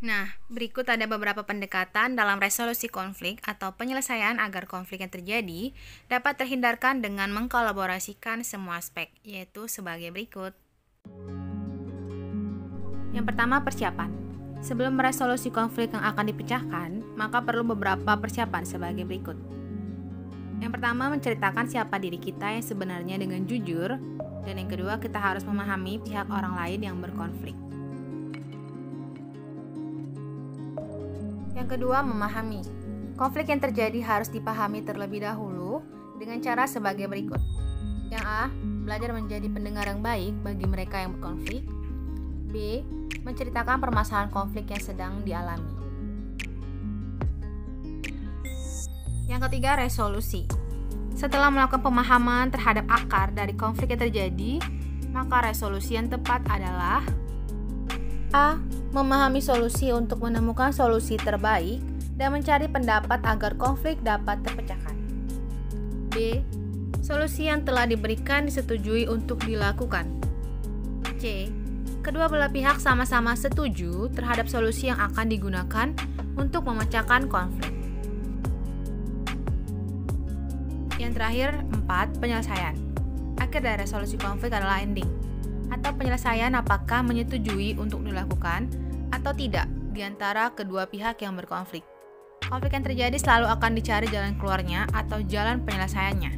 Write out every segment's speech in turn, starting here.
Nah, berikut ada beberapa pendekatan dalam resolusi konflik atau penyelesaian agar konflik yang terjadi dapat terhindarkan dengan mengkolaborasikan semua aspek, yaitu sebagai berikut. Yang pertama, persiapan. Sebelum meresolusi konflik yang akan dipecahkan, maka perlu beberapa persiapan sebagai berikut. Yang pertama, menceritakan siapa diri kita yang sebenarnya dengan jujur, dan yang kedua, kita harus memahami pihak orang lain yang berkonflik. Yang kedua, memahami. Konflik yang terjadi harus dipahami terlebih dahulu dengan cara sebagai berikut. Yang A, belajar menjadi pendengar yang baik bagi mereka yang berkonflik. B, menceritakan permasalahan konflik yang sedang dialami. Yang ketiga, resolusi. Setelah melakukan pemahaman terhadap akar dari konflik yang terjadi, maka resolusi yang tepat adalah A, memahami solusi untuk menemukan solusi terbaik dan mencari pendapat agar konflik dapat terpecahkan. B, solusi yang telah diberikan disetujui untuk dilakukan. C, kedua belah pihak sama-sama setuju terhadap solusi yang akan digunakan untuk memecahkan konflik. Yang terakhir, 4, penyelesaian. Akhir dari resolusi konflik adalah ending, atau penyelesaian apakah menyetujui untuk dilakukan atau tidak di antara kedua pihak yang berkonflik. Konflik yang terjadi selalu akan dicari jalan keluarnya atau jalan penyelesaiannya.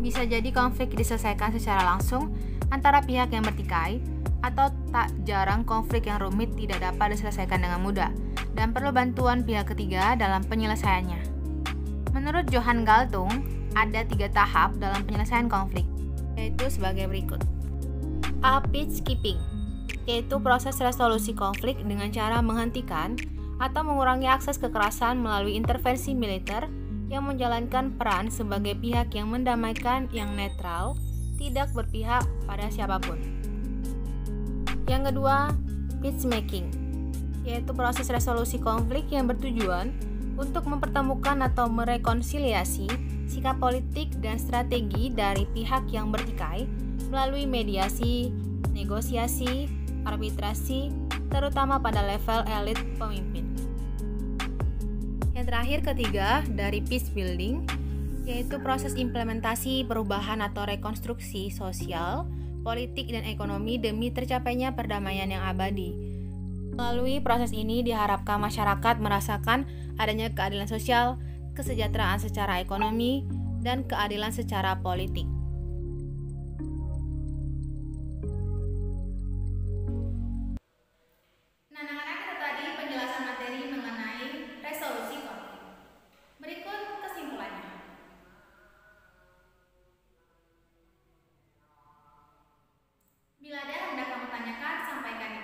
Bisa jadi konflik diselesaikan secara langsung antara pihak yang bertikai, atau tak jarang konflik yang rumit tidak dapat diselesaikan dengan mudah dan perlu bantuan pihak ketiga dalam penyelesaiannya. Menurut Johan Galtung, ada 3 tahap dalam penyelesaian konflik, yaitu sebagai berikut. A, peacekeeping, yaitu proses resolusi konflik dengan cara menghentikan atau mengurangi akses kekerasan melalui intervensi militer yang menjalankan peran sebagai pihak yang mendamaikan yang netral, tidak berpihak pada siapapun. Yang kedua, peacemaking, yaitu proses resolusi konflik yang bertujuan untuk mempertemukan atau merekonsiliasi sikap politik dan strategi dari pihak yang bertikai melalui mediasi, negosiasi, arbitrasi, terutama pada level elit pemimpin. Yang terakhir, ketiga, dari peace building, yaitu proses implementasi perubahan atau rekonstruksi sosial, politik, dan ekonomi demi tercapainya perdamaian yang abadi. Melalui proses ini diharapkan masyarakat merasakan adanya keadilan sosial, kesejahteraan secara ekonomi, dan keadilan secara politik. Nah, anak-anak, itu tadi penjelasan materi mengenai resolusi konflik. Berikut kesimpulannya. Bila ada yang hendak kamu tanyakan, sampaikan di